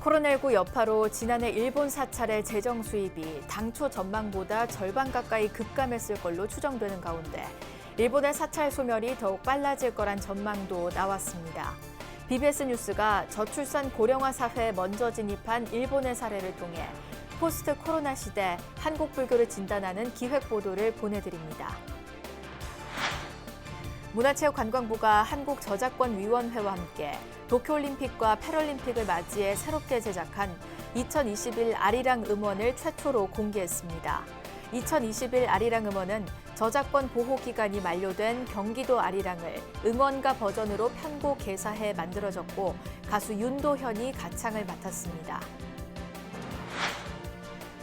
코로나19 여파로 지난해 일본 사찰의 재정 수입이 당초 전망보다 절반 가까이 급감했을 걸로 추정되는 가운데 일본의 사찰 소멸이 더욱 빨라질 거란 전망도 나왔습니다. BBS 뉴스가 저출산 고령화 사회에 먼저 진입한 일본의 사례를 통해 포스트 코로나 시대 한국 불교를 진단하는 기획 보도를 보내드립니다. 문화체육관광부가 한국저작권위원회와 함께 도쿄올림픽과 패럴림픽을 맞이해 새롭게 제작한 2021 아리랑 음원을 최초로 공개했습니다. 2021 아리랑 음원은 저작권 보호 기간이 만료된 경기도 아리랑을 응원가 버전으로 편곡 개사해 만들어졌고 가수 윤도현이 가창을 맡았습니다.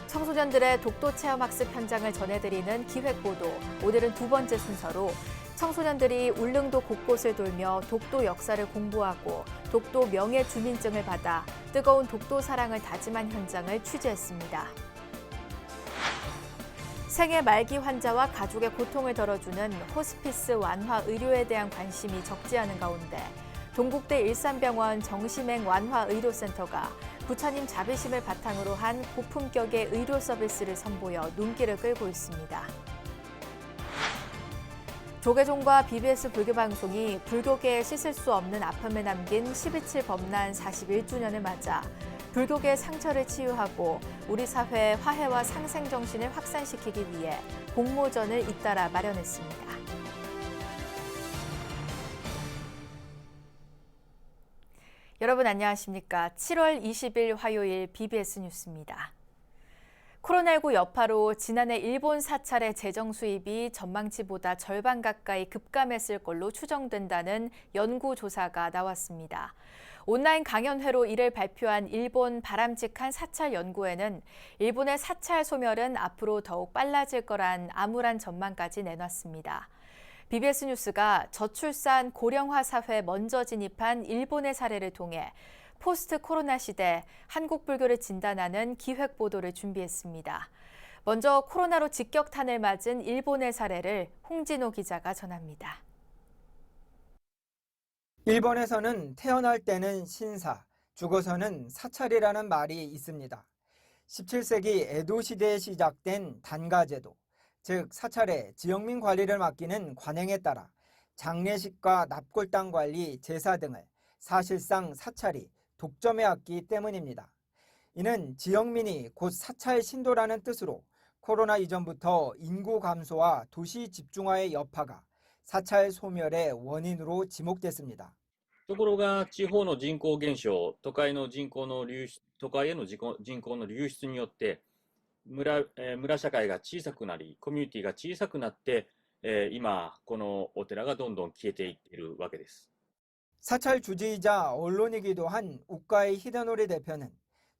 청소년들의 독도 체험 학습 현장을 전해드리는 기획보도, 오늘은 두 번째 순서로 청소년들이 울릉도 곳곳을 돌며 독도 역사를 공부하고 독도 명예 주민증을 받아 뜨거운 독도 사랑을 다짐한 현장을 취재했습니다. 생애 말기 환자와 가족의 고통을 덜어주는 호스피스 완화 의료에 대한 관심이 적지 않은 가운데 동국대 일산병원 정심행 완화 의료센터가 부처님 자비심을 바탕으로 한 고품격의 의료 서비스를 선보여 눈길을 끌고 있습니다. 조계종과 BBS 불교방송이 불교계에 씻을 수 없는 아픔을 남긴 12.7 법난 41주년을 맞아 불교계의 상처를 치유하고 우리 사회의 화해와 상생정신을 확산시키기 위해 공모전을 잇따라 마련했습니다. 여러분 안녕하십니까? 7월 20일 화요일 BBS 뉴스입니다. 코로나19 여파로 지난해 일본 사찰의 재정 수입이 전망치보다 절반 가까이 급감했을 걸로 추정된다는 연구조사가 나왔습니다. 온라인 강연회로 이를 발표한 일본 바람직한 사찰 연구회는 일본의 사찰 소멸은 앞으로 더욱 빨라질 거란 암울한 전망까지 내놨습니다. BBS 뉴스가 저출산 고령화 사회에 먼저 진입한 일본의 사례를 통해 포스트 코로나 시대 한국 불교를 진단하는 기획 보도를 준비했습니다. 먼저 코로나로 직격탄을 맞은 일본의 사례를 홍진호 기자가 전합니다. 일본에서는 태어날 때는 신사, 죽어서는 사찰이라는 말이 있습니다. 17세기 에도 시대에 시작된 단가제도, 즉 사찰의 지역민 관리를 맡기는 관행에 따라 장례식과 납골당 관리, 제사 등을 사실상 사찰이 독점해왔기 때문입니다. 이는 지역민이 곧 사찰 신도라는 뜻으로 코로나 이전부터 인구 감소와 도시 집중화의 여파가 사찰 소멸의 원인으로 지목됐습니다. ところが地方の人口減少、都会への人口の流出によって村社会が小さくなり、コミュニティが小さくなって、今このお寺がどんどん消えていっているわけです。 사찰 주지이자 언론이기도 한 우카이 히데노리 대표는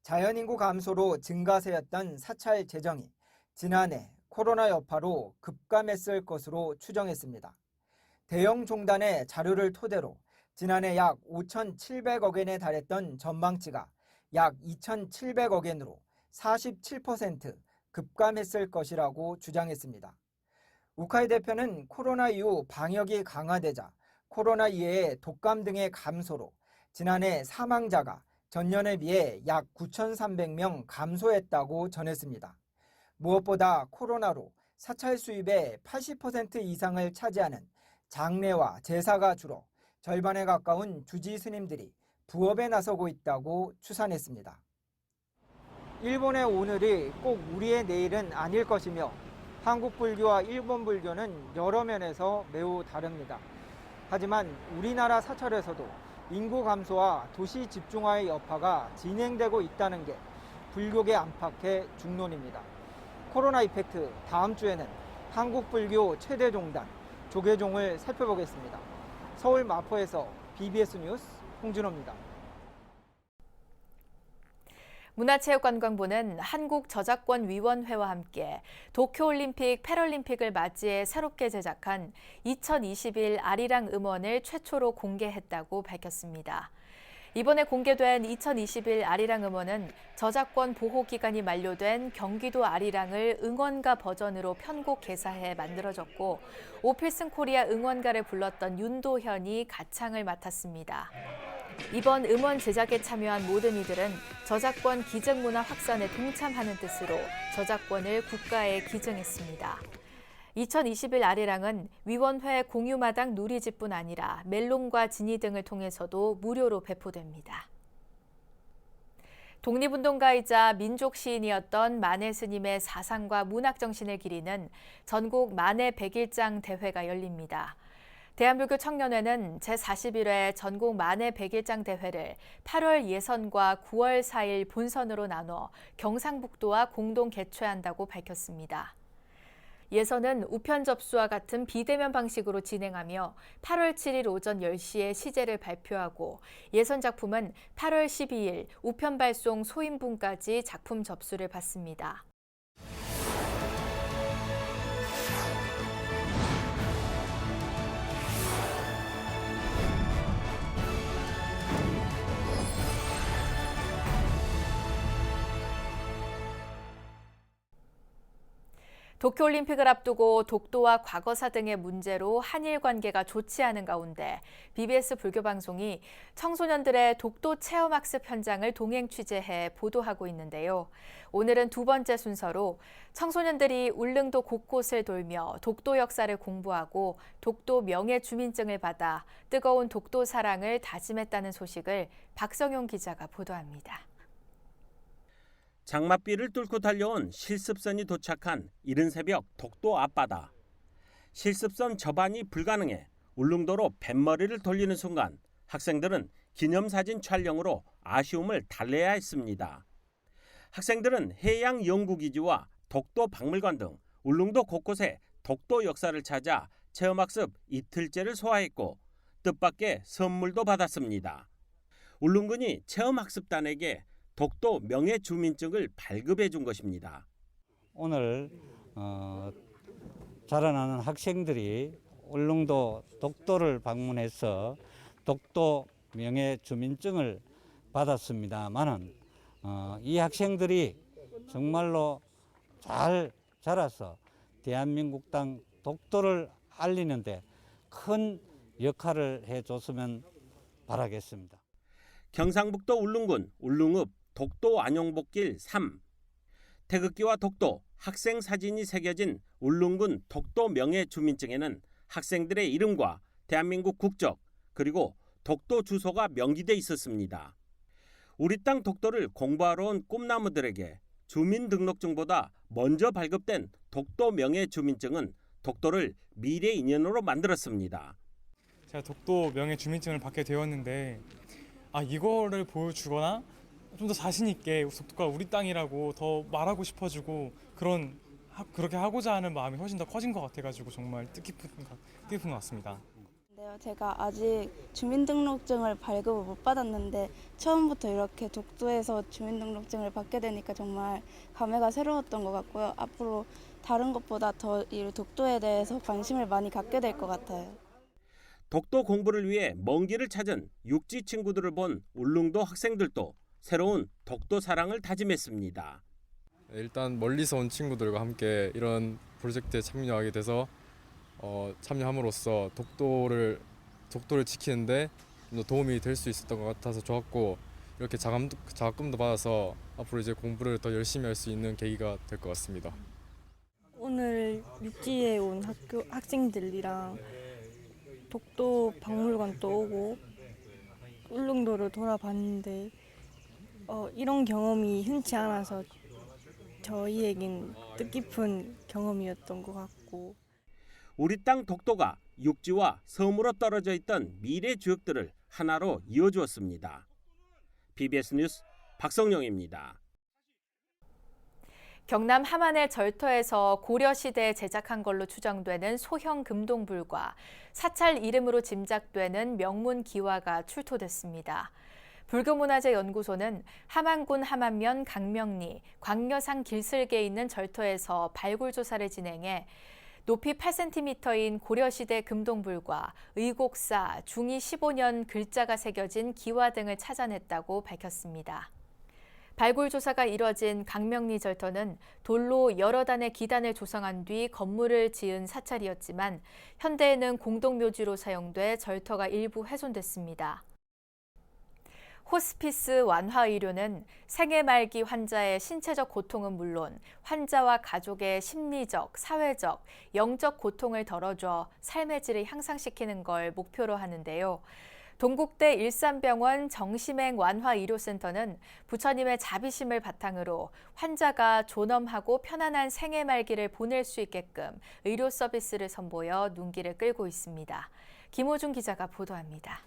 자연인구 감소로 증가세였던 사찰 재정이 지난해 코로나 여파로 급감했을 것으로 추정했습니다. 대형 종단의 자료를 토대로 지난해 약 5,700억 엔에 달했던 전망치가 약 2,700억 엔으로 47% 급감했을 것이라고 주장했습니다. 우카이 대표는 코로나 이후 방역이 강화되자 코로나 이외의 독감 등의 감소로 지난해 사망자가 전년에 비해 약 9,300명 감소했다고 전했습니다. 무엇보다 코로나로 사찰 수입의 80% 이상을 차지하는 장례와 제사가 줄어 절반에 가까운 주지 스님들이 부업에 나서고 있다고 추산했습니다. 일본의 오늘이 꼭 우리의 내일은 아닐 것이며 한국 불교와 일본 불교는 여러 면에서 매우 다릅니다. 하지만 우리나라 사찰에서도 인구 감소와 도시 집중화의 여파가 진행되고 있다는 게 불교계 안팎의 중론입니다. 코로나 이펙트 다음 주에는 한국 불교 최대 종단 조계종을 살펴보겠습니다. 서울 마포에서 BBS 뉴스 홍진호입니다. 문화체육관광부는 한국저작권위원회와 함께 도쿄올림픽, 패럴림픽을 맞이해 새롭게 제작한 2021 아리랑 음원을 최초로 공개했다고 밝혔습니다. 이번에 공개된 2021 아리랑 음원은 저작권 보호 기간이 만료된 경기도 아리랑을 응원가 버전으로 편곡 개사해 만들어졌고 오필슨 코리아 응원가를 불렀던 윤도현이 가창을 맡았습니다. 이번 음원 제작에 참여한 모든 이들은 저작권 기증 문화 확산에 동참하는 뜻으로 저작권을 국가에 기증했습니다. 2021 아리랑은 위원회 공유마당 누리집뿐 아니라 멜론과 지니 등을 통해서도 무료로 배포됩니다. 독립운동가이자 민족 시인이었던 만해 스님의 사상과 문학 정신을 기리는 전국 만해 100일장 대회가 열립니다. 대한불교 청년회는 제41회 전국 만해 100일장 대회를 8월 예선과 9월 4일 본선으로 나눠 경상북도와 공동 개최한다고 밝혔습니다. 예선은 우편 접수와 같은 비대면 방식으로 진행하며 8월 7일 오전 10시에 시제를 발표하고 예선 작품은 8월 12일 우편 발송 소인분까지 작품 접수를 받습니다. 도쿄올림픽을 앞두고 독도와 과거사 등의 문제로 한일 관계가 좋지 않은 가운데 BBS 불교방송이 청소년들의 독도 체험학습 현장을 동행 취재해 보도하고 있는데요. 오늘은 두 번째 순서로 청소년들이 울릉도 곳곳을 돌며 독도 역사를 공부하고 독도 명예 주민증을 받아 뜨거운 독도 사랑을 다짐했다는 소식을 박성용 기자가 보도합니다. 장맛비를 뚫고 달려온 실습선이 도착한 이른 새벽 독도 앞바다. 실습선 접안이 불가능해 울릉도로 뱃머리를 돌리는 순간 학생들은 기념사진 촬영으로 아쉬움을 달래야 했습니다. 학생들은 해양연구기지와 독도 박물관 등 울릉도 곳곳에 독도 역사를 찾아 체험학습 이틀째를 소화했고 뜻밖의 선물도 받았습니다. 울릉군이 체험학습단에게 독도 명예주민증을 발급해 준 것입니다. 오늘 자라나는 학생들이 울릉도 독도를 방문해서 독도 명예주민증을 받았습니다만은 이 학생들이 정말로 잘 자라서 대한민국 땅 독도를 알리는데 큰 역할을 해줬으면 바라겠습니다. 경상북도 울릉군 울릉읍 독도 안용복길 3. 태극기와 독도, 학생 사진이 새겨진 울릉군 독도 명예주민증에는 학생들의 이름과 대한민국 국적 그리고 독도 주소가 명기돼 있었습니다. 우리 땅 독도를 공부하러 온 꿈나무들에게 주민등록증보다 먼저 발급된 독도 명예주민증은 독도를 미래 인연으로 만들었습니다. 제가 독도 명예주민증을 받게 되었는데 이거를 보여주거나 좀 더 자신 있게 독도가 우리 땅이라고 더 말하고 싶어지고 그렇게 하고자 하는 마음이 훨씬 더 커진 것 같아가지고 정말 뜻깊은 것 같습니다. 제가 아직 주민등록증을 발급을 못 받았는데 처음부터 이렇게 독도에서 주민등록증을 받게 되니까 정말 감회가 새로웠던 것 같고요. 앞으로 다른 것보다 더 이 독도에 대해서 관심을 많이 갖게 될 것 같아요. 독도 공부를 위해 먼 길을 찾은 육지 친구들을 본 울릉도 학생들도 새로운 독도 사랑을 다짐했습니다. 일단 멀리서 온 친구들과 함께 이런 프로젝트에 참여하게 돼서 참여함으로써 독도를 지키는데 좀 더 도움이 될 수 있었던 것 같아서 좋았고 이렇게 자금도 받아서 앞으로 이제 공부를 더 열심히 할 수 있는 계기가 될 것 같습니다. 오늘 육지에 온 학생들이랑 독도 박물관도 오고 울릉도를 돌아봤는데 이런 경험이 흔치 않아서 저희에겐 뜻깊은 경험이었던 것 같고 우리 땅 독도가 육지와 섬으로 떨어져 있던 미래 주역들을 하나로 이어주었습니다. BBS 뉴스 박성용입니다. 경남 함안의 절터에서 고려시대에 제작한 걸로 추정되는 소형 금동불과 사찰 이름으로 짐작되는 명문 기와가 출토됐습니다. 불교문화재연구소는 함안군 함안면 강명리, 광려산 길슬개에 있는 절터에서 발굴 조사를 진행해 높이 8cm인 고려시대 금동불과 의곡사, 중위 15년 글자가 새겨진 기와 등을 찾아냈다고 밝혔습니다. 발굴 조사가 이뤄진 강명리 절터는 돌로 여러 단의 기단을 조성한 뒤 건물을 지은 사찰이었지만 현대에는 공동묘지로 사용돼 절터가 일부 훼손됐습니다. 호스피스 완화 의료는 생애 말기 환자의 신체적 고통은 물론 환자와 가족의 심리적, 사회적, 영적 고통을 덜어줘 삶의 질을 향상시키는 걸 목표로 하는데요. 동국대 일산병원 정심행 완화의료센터는 부처님의 자비심을 바탕으로 환자가 존엄하고 편안한 생애 말기를 보낼 수 있게끔 의료 서비스를 선보여 눈길을 끌고 있습니다. 김호중 기자가 보도합니다.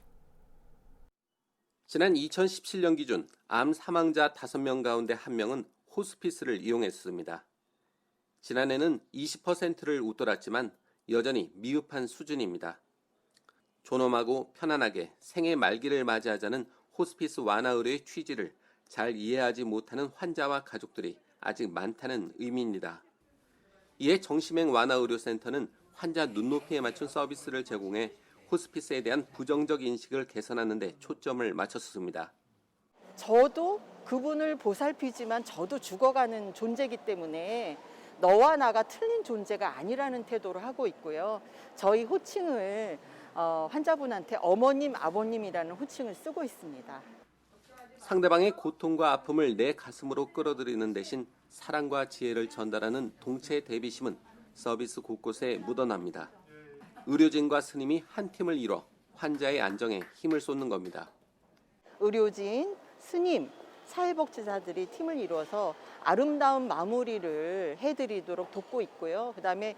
지난 2017년 기준 암 사망자 5명 가운데 1명은 호스피스를 이용했습니다. 지난해는 20%를 웃돌았지만 여전히 미흡한 수준입니다. 존엄하고 편안하게 생애 말기를 맞이하자는 호스피스 완화 의료의 취지를 잘 이해하지 못하는 환자와 가족들이 아직 많다는 의미입니다. 이에 정심행 완화 의료센터는 환자 눈높이에 맞춘 서비스를 제공해 호스피스에 대한 부정적 인식을 개선하는 데 초점을 맞췄습니다. 저도 그분을 보살피지만 저도 죽어가는 존재이기 때문에 너와 나가 틀린 존재가 아니라는 태도를 하고 있고요. 저희 호칭을 환자분한테 어머님, 아버님이라는 호칭을 쓰고 있습니다. 상대방의 고통과 아픔을 내 가슴으로 끌어들이는 대신 사랑과 지혜를 전달하는 동체 대비심은 서비스 곳곳에 묻어납니다. 의료진과 스님이 한 팀을 이뤄 환자의 안정에 힘을 쏟는 겁니다. 의료진, 스님, 사회복지사들이 팀을 이루어서 아름다운 마무리를 해드리도록 돕고 있고요. 그다음에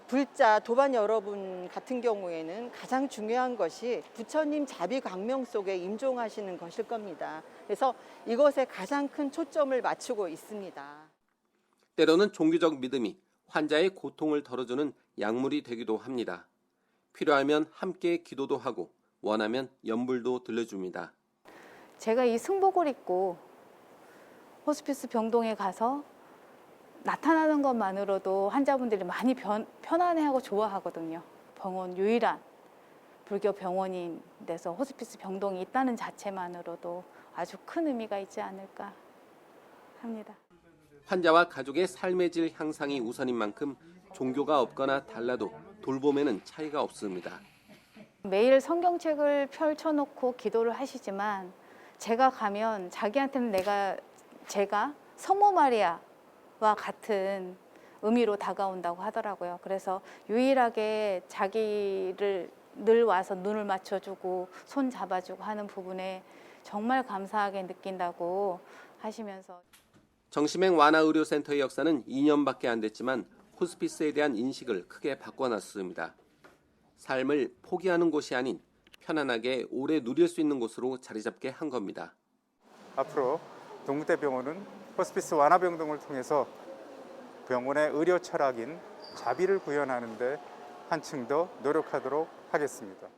불자, 도반 여러분 같은 경우에는 가장 중요한 것이 부처님 자비 광명 속에 임종하시는 것일 겁니다. 그래서 이것에 가장 큰 초점을 맞추고 있습니다. 때로는 종교적 믿음이 환자의 고통을 덜어주는 약물이 되기도 합니다. 필요하면 함께 기도도 하고 원하면 연불도 들려줍니다. 제가 이 승복을 입고 호스피스 병동에 가서 나타나는 것만으로도 환자분들이 많이 편안해하고 좋아하거든요. 병원 유일한 불교 병원인 데서 호스피스 병동이 있다는 자체만으로도 아주 큰 의미가 있지 않을까 합니다. 환자와 가족의 삶의 질 향상이 우선인 만큼 종교가 없거나 달라도 돌봄에는 차이가 없습니다. 매일 성경책을 펼쳐놓고 기도를 하시지만 제가 가면 자기한테는 제가 성모 마리아와 같은 의미로 다가온다고 하더라고요. 그래서 유일하게 자기를 늘 와서 눈을 맞춰주고 손 잡아주고 하는 부분에 정말 감사하게 느낀다고 하시면서 정심행 완화의료센터의 역사는 2년밖에 안 됐지만 호스피스에 대한 인식을 크게 바꿔놨습니다. 삶을 포기하는 곳이 아닌 편안하게 오래 누릴 수 있는 곳으로 자리 잡게 한 겁니다. 앞으로 동국대병원은 호스피스 완화병동을 통해서 병원의 의료 철학인 자비를 구현하는 데 한층 더 노력하도록 하겠습니다.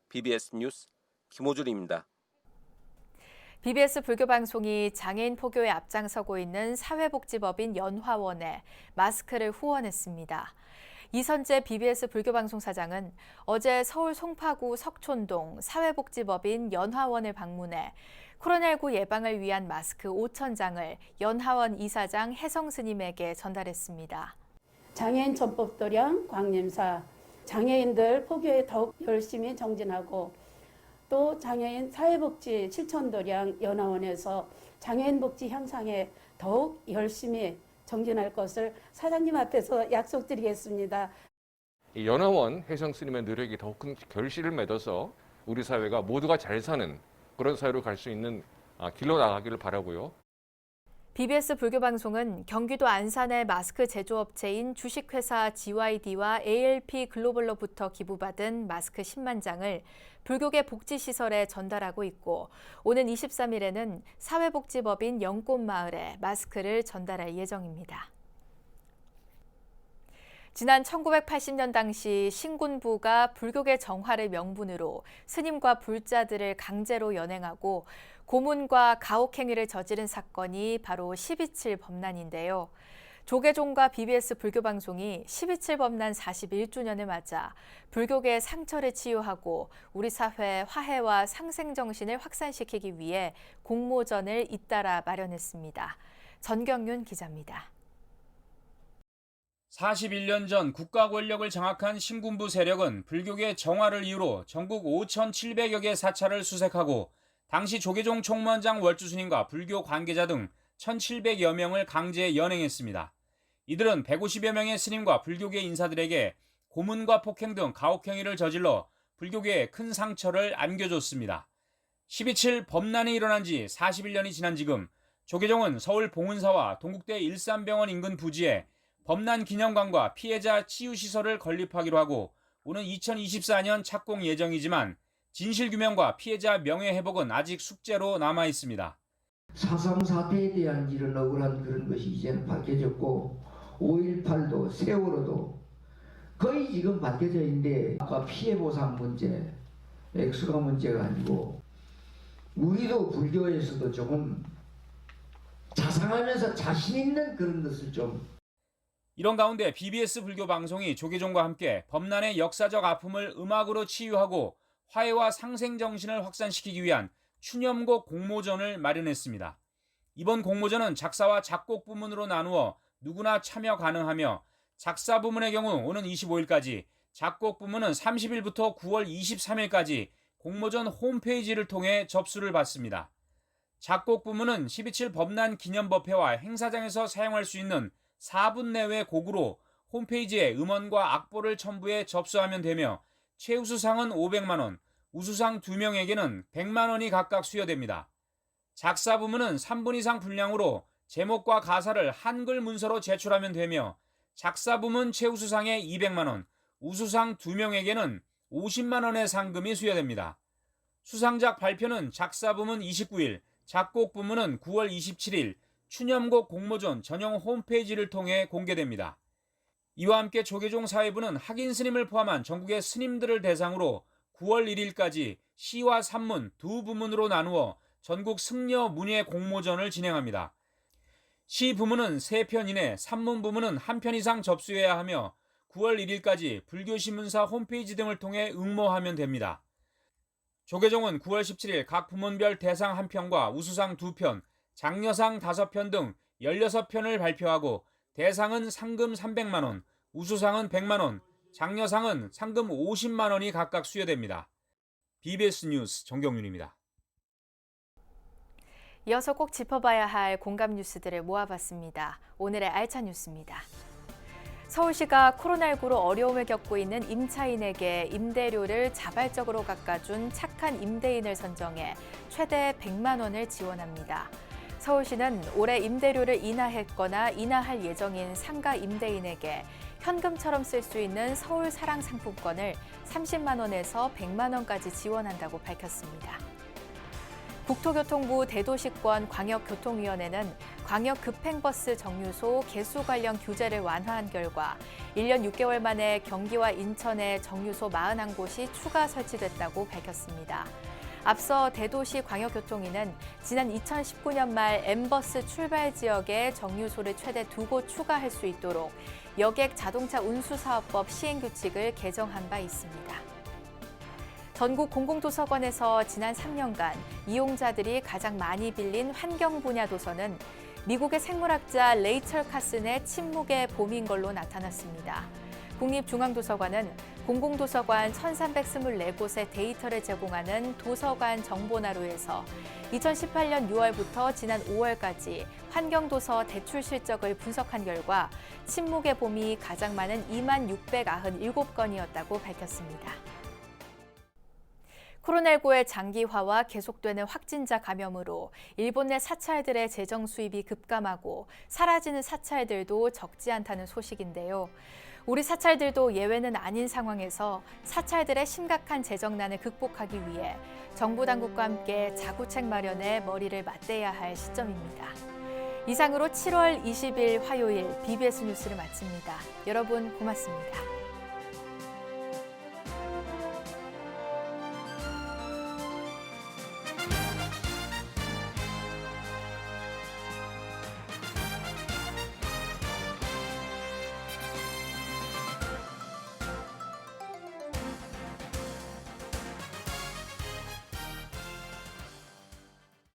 BBS 뉴스 김호준입니다. BBS 불교방송이 장애인 포교에 앞장서고 있는 사회복지법인 연화원에 마스크를 후원했습니다. 이선재 BBS 불교방송 사장은 어제 서울 송파구 석촌동 사회복지법인 연화원을 방문해 코로나19 예방을 위한 마스크 5,000장을 연화원 이사장 혜성 스님에게 전달했습니다. 장애인 전법도량 광림사, 장애인들 포교에 더욱 열심히 정진하고 또 장애인 사회복지 실천도량 연화원에서 장애인 복지 향상에 더욱 열심히 정진할 것을 사장님 앞에서 약속드리겠습니다. 연화원 혜성 스님의 노력이 더욱 큰 결실을 맺어서 우리 사회가 모두가 잘 사는 그런 사회로 갈 수 있는 길로 나가기를 바라고요. BBS 불교방송은 경기도 안산의 마스크 제조업체인 주식회사 GYD와 ALP 글로벌로부터 기부받은 마스크 10만 장을 불교계 복지시설에 전달하고 있고 오는 23일에는 사회복지법인 영꽃마을에 마스크를 전달할 예정입니다. 지난 1980년 당시 신군부가 불교계 정화를 명분으로 스님과 불자들을 강제로 연행하고 고문과 가혹행위를 저지른 사건이 바로 12.7 범난인데요. 조계종과 BBS 불교방송이 12.7 범난 41주년을 맞아 불교계의 상처를 치유하고 우리 사회 화해와 상생정신을 확산시키기 위해 공모전을 잇따라 마련했습니다. 전경윤 기자입니다. 41년 전 국가 권력을 장악한 신군부 세력은 불교계 정화를 이유로 전국 5,700여 개 사찰을 수색하고 당시 조계종 총무원장 월주스님과 불교 관계자 등 1,700여 명을 강제 연행했습니다. 이들은 150여 명의 스님과 불교계 인사들에게 고문과 폭행 등 가혹행위를 저질러 불교계에 큰 상처를 안겨줬습니다. 12.7 범난이 일어난 지 41년이 지난 지금 조계종은 서울 봉은사와 동국대 일산병원 인근 부지에 범난 기념관과 피해자 치유시설을 건립하기로 하고 오는 2024년 착공 예정이지만 진실규명과 피해자 명예회복은 아직 숙제로 남아 있습니다. 4.3 사태에 대한 이런 억울한 그런 것이 이제는 밝혀졌고 5.18도 세월호도 거의 지금 밝혀져 있는데 아까 피해보상 문제, 액수가 문제가 아니고 우리도 불교에서도 조금 자상하면서 자신 있는 그런 것을 좀 이런 가운데 BBS 불교 방송이 조계종과 함께 범난의 역사적 아픔을 음악으로 치유하고 화해와 상생 정신을 확산시키기 위한 추념곡 공모전을 마련했습니다. 이번 공모전은 작사와 작곡 부문으로 나누어 누구나 참여 가능하며 작사 부문의 경우 오는 25일까지, 작곡 부문은 30일부터 9월 23일까지 공모전 홈페이지를 통해 접수를 받습니다. 작곡 부문은 12.7 범난 기념법회와 행사장에서 사용할 수 있는 4분 내외 곡으로 홈페이지에 음원과 악보를 첨부해 접수하면 되며 최우수상은 500만 원, 우수상 2명에게는 100만 원이 각각 수여됩니다. 작사 부문은 3분 이상 분량으로 제목과 가사를 한글 문서로 제출하면 되며 작사 부문 최우수상에 200만 원, 우수상 2명에게는 50만 원의 상금이 수여됩니다. 수상작 발표는 작사 부문 29일, 작곡 부문은 9월 27일 추념곡 공모전 전용 홈페이지를 통해 공개됩니다. 이와 함께 조계종 사회부는 학인 스님을 포함한 전국의 스님들을 대상으로 9월 1일까지 시와 산문 두 부문으로 나누어 전국 승려 문예 공모전을 진행합니다. 시 부문은 3편 이내, 산문 부문은 1편 이상 접수해야 하며 9월 1일까지 불교신문사 홈페이지 등을 통해 응모하면 됩니다. 조계종은 9월 17일 각 부문별 대상 1편과 우수상 2편, 장려상 5편 등 16편을 발표하고 대상은 상금 300만 원, 우수상은 100만 원, 장려상은 상금 50만 원이 각각 수여됩니다. BBS 뉴스 정경윤입니다. 이어서 꼭 짚어봐야 할 공감 뉴스들을 모아봤습니다. 오늘의 알찬 뉴스입니다. 서울시가 코로나19로 어려움을 겪고 있는 임차인에게 임대료를 자발적으로 깎아준 착한 임대인을 선정해 최대 100만 원을 지원합니다. 서울시는 올해 임대료를 인하했거나 인하할 예정인 상가 임대인에게 현금처럼 쓸 수 있는 서울 사랑 상품권을 30만 원에서 100만 원까지 지원한다고 밝혔습니다. 국토교통부 대도시권 광역교통위원회는 광역급행버스 정류소 개수 관련 규제를 완화한 결과 1년 6개월 만에 경기와 인천에 정류소 41곳이 추가 설치됐다고 밝혔습니다. 앞서 대도시 광역교통위는 지난 2019년 말 M버스 출발 지역에 정류소를 최대 2곳 추가할 수 있도록 여객 자동차 운수사업법 시행규칙을 개정한 바 있습니다. 전국 공공도서관에서 지난 3년간 이용자들이 가장 많이 빌린 환경 분야 도서는 미국의 생물학자 레이첼 카슨의 침묵의 봄인 걸로 나타났습니다. 국립중앙도서관은 공공도서관 1,324곳의 데이터를 제공하는 도서관 정보나루에서 2018년 6월부터 지난 5월까지 환경도서 대출 실적을 분석한 결과 침묵의 봄이 가장 많은 2697건이었다고 밝혔습니다. 코로나19의 장기화와 계속되는 확진자 감염으로 일본 내 사찰들의 재정 수입이 급감하고 사라지는 사찰들도 적지 않다는 소식인데요. 우리 사찰들도 예외는 아닌 상황에서 사찰들의 심각한 재정난을 극복하기 위해 정부 당국과 함께 자구책 마련에 머리를 맞대야 할 시점입니다. 이상으로 7월 20일 화요일 BBS 뉴스를 마칩니다. 여러분 고맙습니다.